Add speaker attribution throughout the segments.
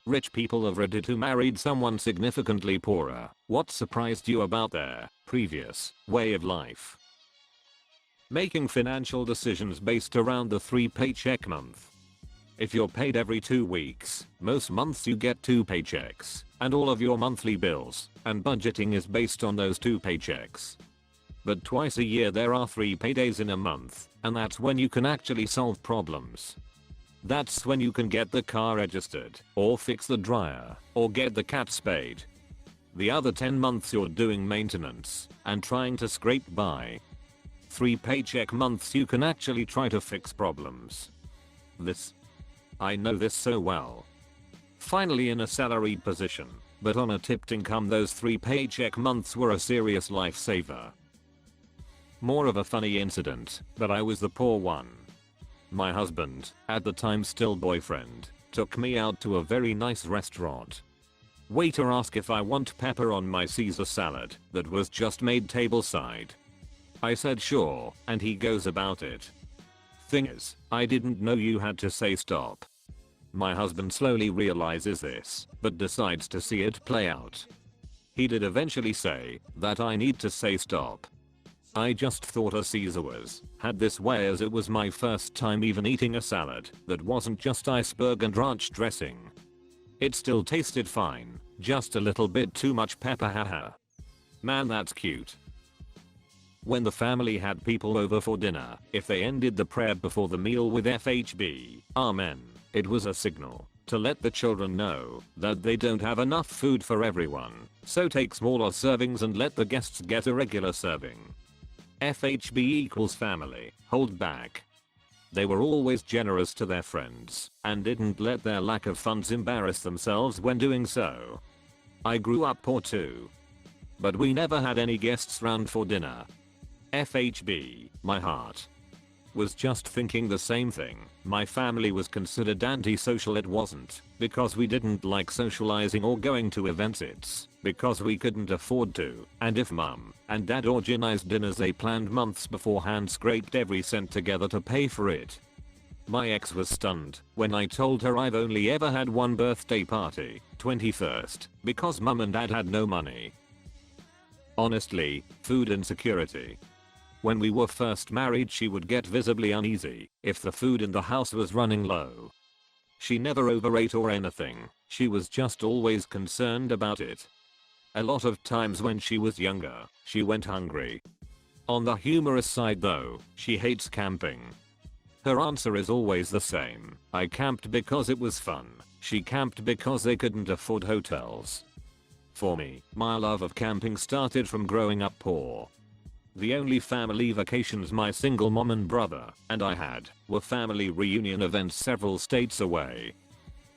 Speaker 1: Rich people of Reddit who married someone significantly poorer. What surprised you about their previous way of life? Making financial decisions based around the 3-paycheck month. If you're paid every 2 weeks, most months you get 2 paychecks, and all of your monthly bills and budgeting is based on those 2 paychecks. But twice a year there are 3 paydays in a month, and that's when you can actually solve problems. That's when you can get the car registered, or fix the dryer, or get the cat spayed. The other 10 months you're doing maintenance and trying to scrape by. 3 paycheck months you can actually try to fix problems. I know this so well. Finally in a salaried position, but on a tipped income, those 3 paycheck months were a serious lifesaver. More of a funny incident, but I was the poor one. My husband, at the time still boyfriend, took me out to a very nice restaurant. Waiter asked if I want pepper on my Caesar salad that was just made tableside. I said sure, and he goes about it. Thing is, I didn't know you had to say stop. My husband slowly realizes this, but decides to see it play out. He did eventually say that I need to say stop. I just thought a Caesar had this way, as it was my first time even eating a salad that wasn't just iceberg and ranch dressing. It still tasted fine, just a little bit too much pepper, haha. Man, that's cute. When the family had people over for dinner, if they ended the prayer before the meal with FHB, Amen, it was a signal to let the children know that they don't have enough food for everyone, so take smaller servings and let the guests get a regular serving. FHB equals family, hold back. They were always generous to their friends and didn't let their lack of funds embarrass themselves when doing so. I grew up poor too, but we never had any guests round for dinner. FHB, my heart was just thinking the same thing. My family was considered antisocial. It wasn't because we didn't like socializing or going to events, it's because we couldn't afford to, and if mum and dad organized dinners they planned months beforehand, scraped every cent together to pay for it. My ex was stunned when I told her I've only ever had one birthday party, 21st, because mum and dad had no money. Honestly, food insecurity. When we were first married she would get visibly uneasy if the food in the house was running low. She never overate or anything, she was just always concerned about it. A lot of times when she was younger, she went hungry. On the humorous side though, she hates camping. Her answer is always the same: I camped because it was fun. She camped because they couldn't afford hotels. For me, my love of camping started from growing up poor. The only family vacations my single mom and brother and I had were family reunion events several states away.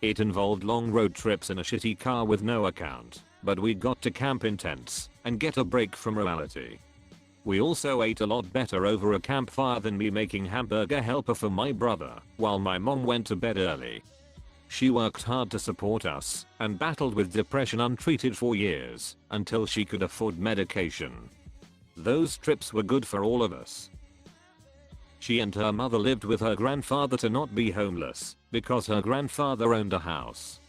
Speaker 1: It involved long road trips in a shitty car with no account, but we got to camp in tents and get a break from reality. We also ate a lot better over a campfire than me making hamburger helper for my brother while my mom went to bed early. She worked hard to support us and battled with depression untreated for years until she could afford medication. Those trips were good for all of us. She and her mother lived with her grandfather to not be homeless because her grandfather owned a house.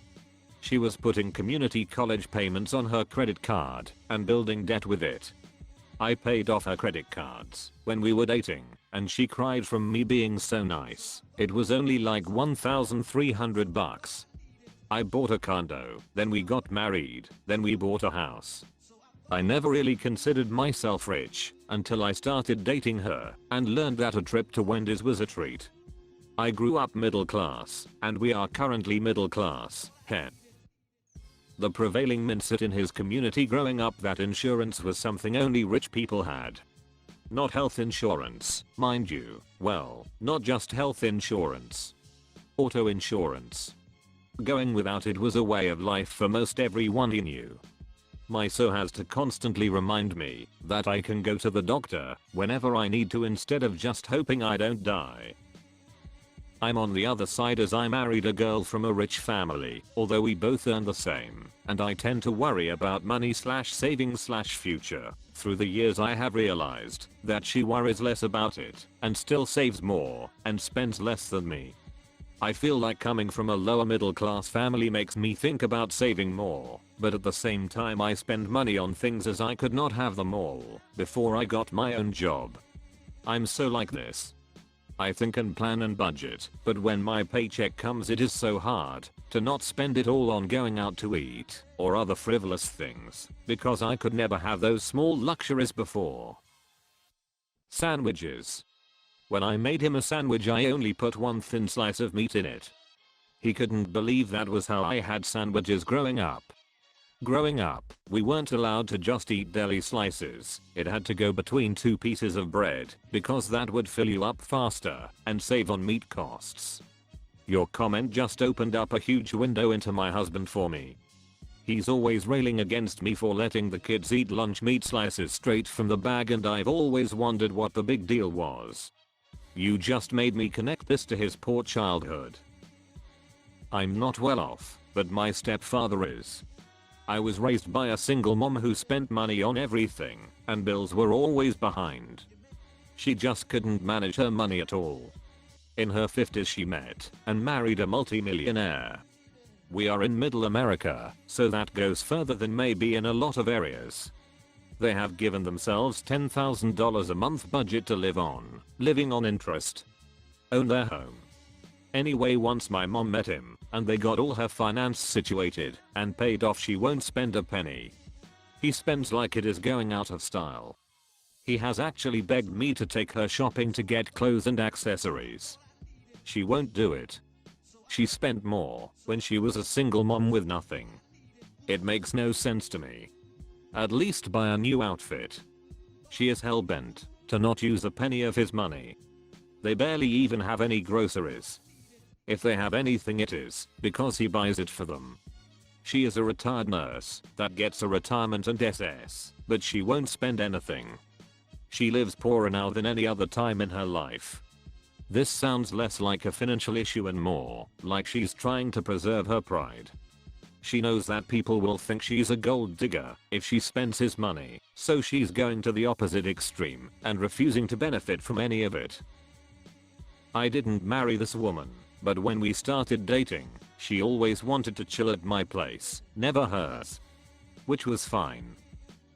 Speaker 1: She was putting community college payments on her credit card and building debt with it. I paid off her credit cards when we were dating, and she cried from me being so nice. It was only like $1,300. I bought a condo, then we got married, then we bought a house. I never really considered myself rich until I started dating her and learned that a trip to Wendy's was a treat. I grew up middle class, and we are currently middle class. Heh. The prevailing mindset in his community growing up that insurance was something only rich people had. Not health insurance, mind you. Well, not just health insurance. Auto insurance. Going without it was a way of life for most everyone he knew. My so has to constantly remind me that I can go to the doctor whenever I need to instead of just hoping I don't die. I'm on the other side as I married a girl from a rich family, although we both earn the same, and I tend to worry about money/savings/future. Through the years I have realized that she worries less about it and still saves more and spends less than me. I feel like coming from a lower middle class family makes me think about saving more, but at the same time I spend money on things as I could not have them all before I got my own job. I'm so like this. I think and plan and budget, but when my paycheck comes it is so hard to not spend it all on going out to eat or other frivolous things, because I could never have those small luxuries before. Sandwiches. When I made him a sandwich I only put one thin slice of meat in it. He couldn't believe that was how I had sandwiches growing up. Growing up, we weren't allowed to just eat deli slices, it had to go between 2 pieces of bread, because that would fill you up faster and save on meat costs. Your comment just opened up a huge window into my husband for me. He's always railing against me for letting the kids eat lunch meat slices straight from the bag, and I've always wondered what the big deal was. You just made me connect this to his poor childhood. I'm not well off, but my stepfather is. I was raised by a single mom who spent money on everything, and bills were always behind. She just couldn't manage her money at all. In her 50s she met and married a multi-millionaire. We are in middle America, so that goes further than maybe in a lot of areas. They have given themselves $10,000 a month budget to live on, living on interest. Own their home. Anyway, once my mom met him, and they got all her finance situated and paid off, she won't spend a penny. He spends like it is going out of style. He has actually begged me to take her shopping to get clothes and accessories. She won't do it. She spent more when she was a single mom with nothing. It makes no sense to me. At least buy a new outfit. She is hell-bent to not use a penny of his money. They barely even have any groceries. If they have anything it is because he buys it for them. She is a retired nurse that gets a retirement and SS, but she won't spend anything. She lives poorer now than any other time in her life. This sounds less like a financial issue and more like she's trying to preserve her pride. She knows that people will think she's a gold digger if she spends his money, so she's going to the opposite extreme and refusing to benefit from any of it. I didn't marry this woman, but when we started dating, she always wanted to chill at my place, never hers. Which was fine.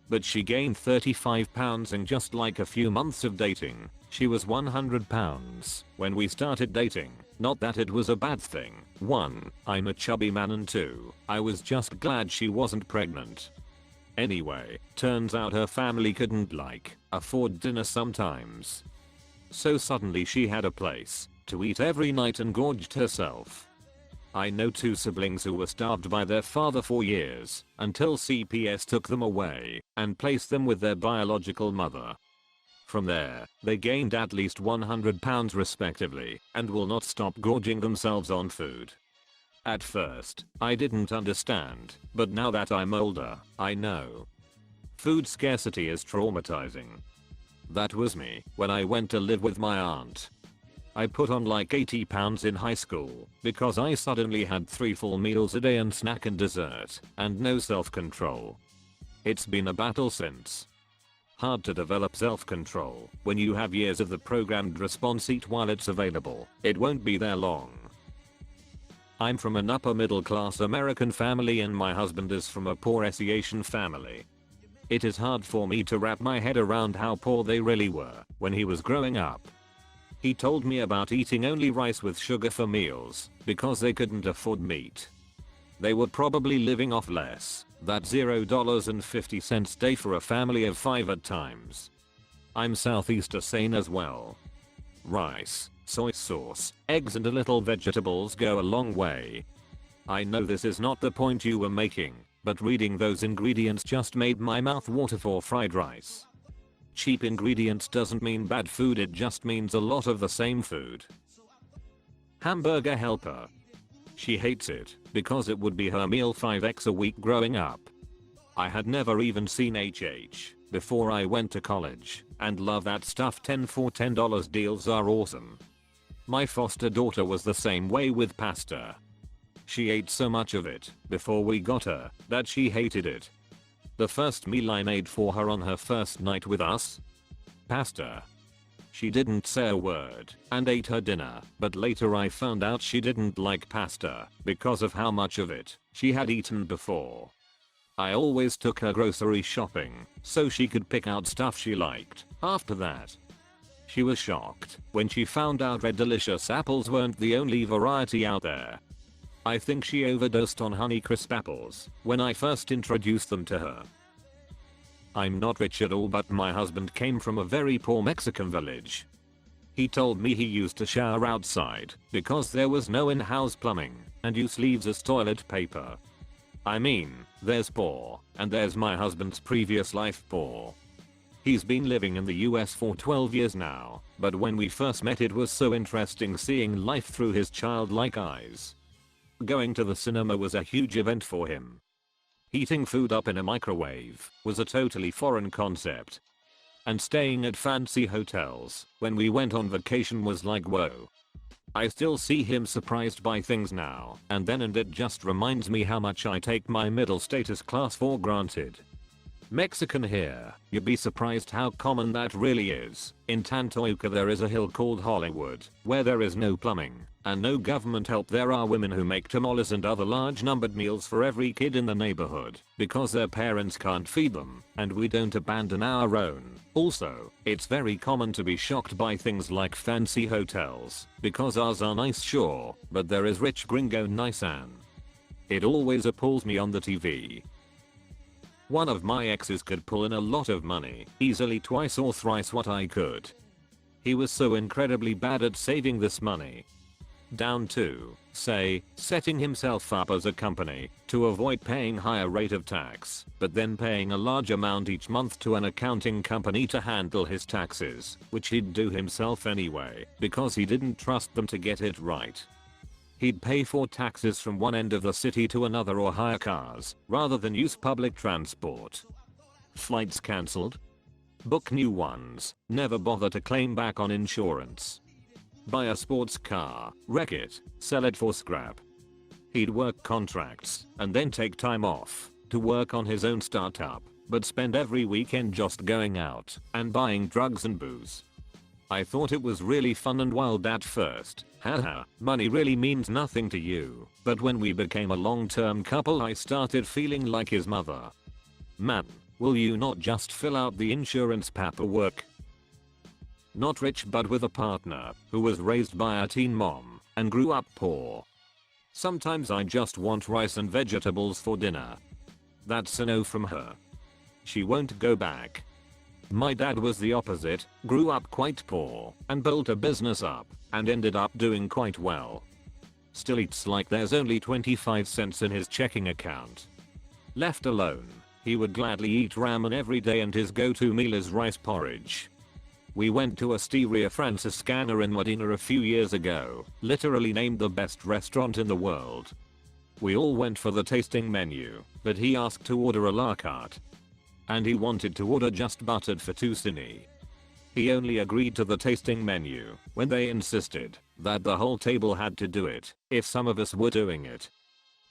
Speaker 1: But she gained 35 pounds in just like a few months of dating. She was 100 pounds when we started dating. Not that it was a bad thing. 1. I'm a chubby man, and 2. I was just glad she wasn't pregnant. Anyway, turns out her family couldn't afford dinner sometimes. So suddenly she had a place to eat every night and gorged herself. I know 2 siblings who were starved by their father for years until CPS took them away and placed them with their biological mother. From there, they gained at least 100 pounds respectively and will not stop gorging themselves on food. At first, I didn't understand, but now that I'm older, I know. Food scarcity is traumatizing. That was me when I went to live with my aunt. I put on like 80 pounds in high school because I suddenly had 3 full meals a day and snack and dessert and no self-control. It's been a battle since. Hard to develop self-control when you have years of the programmed response: eat while it's available. It won't be there long. I'm from an upper middle class American family and my husband is from a poor Asian family. It is hard for me to wrap my head around how poor they really were when he was growing up. He told me about eating only rice with sugar for meals because they couldn't afford meat. They were probably living off less than $0.50 day for a family of 5 at times. I'm Southeast Asian as well. Rice, soy sauce, eggs and a little vegetables go a long way. I know this is not the point you were making, but reading those ingredients just made my mouth water for fried rice. Cheap ingredients doesn't mean bad food, it just means a lot of the same food. Hamburger helper. She hates it because it would be her meal 5x a week growing up. I had never even seen HH before I went to college and love that stuff. 10 for $10 deals are awesome. My foster daughter was the same way with pasta. She ate so much of it before we got her that she hated it. The first meal I made for her on her first night with us? Pasta. She didn't say a word and ate her dinner, but later I found out she didn't like pasta because of how much of it she had eaten before. I always took her grocery shopping so she could pick out stuff she liked. After that, she was shocked when she found out red delicious apples weren't the only variety out there. I think she overdosed on Honeycrisp apples when I first introduced them to her. I'm not rich at all, but my husband came from a very poor Mexican village. He told me he used to shower outside because there was no in-house plumbing and use leaves as toilet paper. I mean, there's poor, and there's my husband's previous life poor. He's been living in the US for 12 years now, but when we first met it was so interesting seeing life through his childlike eyes. Going to the cinema was a huge event for him. Heating food up in a microwave was a totally foreign concept. And staying at fancy hotels when we went on vacation was like whoa. I still see him surprised by things now and then, and it just reminds me how much I take my middle status class for granted. Mexican here, you'd be surprised how common that really is. In Tantoyuca there is a hill called Hollywood where there is no plumbing and no government help. There are women who make tamales and other large numbered meals for every kid in the neighborhood because their parents can't feed them, and we don't abandon our own. Also, it's very common to be shocked by things like fancy hotels because ours are nice, sure, but there is rich gringo Nissan. It always appalls me on the TV. One of my exes could pull in a lot of money, easily twice or thrice what I could. He was so incredibly bad at saving this money. Down to, say, setting himself up as a company to avoid paying higher rate of tax, but then paying a large amount each month to an accounting company to handle his taxes, which he'd do himself anyway because he didn't trust them to get it right. He'd pay for taxes from one end of the city to another or hire cars rather than use public transport. Flights cancelled? Book new ones, never bother to claim back on insurance. Buy a sports car, wreck it, sell it for scrap. He'd work contracts and then take time off to work on his own startup, but spend every weekend just going out and buying drugs and booze. I thought it was really fun and wild at first. Haha, money really means nothing to you. But when we became a long-term couple I started feeling like his mother. Man, will you not just fill out the insurance paperwork? Not rich, but with a partner who was raised by a teen mom and grew up poor. Sometimes I just want rice and vegetables for dinner. That's a no from her. She won't go back. My dad was the opposite, grew up quite poor and built a business up and ended up doing quite well. Still eats like there's only 25 cents in his checking account. Left alone, he would gladly eat ramen every day and his go-to meal is rice porridge. We went to Osteria Franciscana in Modena a few years ago, literally named the best restaurant in the world. We all went for the tasting menu, but he asked to order a la carte. And he wanted to order just buttered fettuccine. He only agreed to the tasting menu when they insisted that the whole table had to do it if some of us were doing it.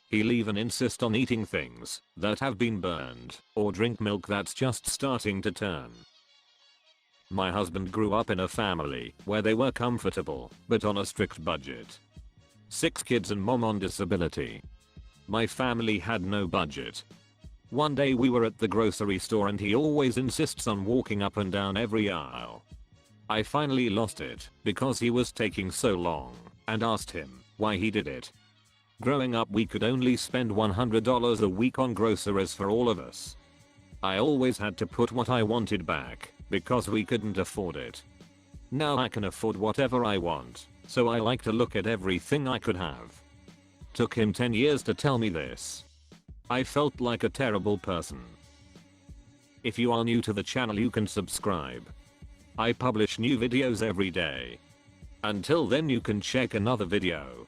Speaker 1: He'll even insist on eating things that have been burned or drink milk that's just starting to turn. My husband grew up in a family where they were comfortable but on a strict budget. 6 kids and mom on disability. My family had no budget. One day we were at the grocery store and he always insists on walking up and down every aisle. I finally lost it because he was taking so long and asked him why he did it. Growing up we could only spend $100 a week on groceries for all of us. I always had to put what I wanted back because we couldn't afford it. Now I can afford whatever I want, so I like to look at everything I could have. Took him 10 years to tell me this. I felt like a terrible person. If you are new to the channel you can subscribe. I publish new videos every day. Until then you can check another video.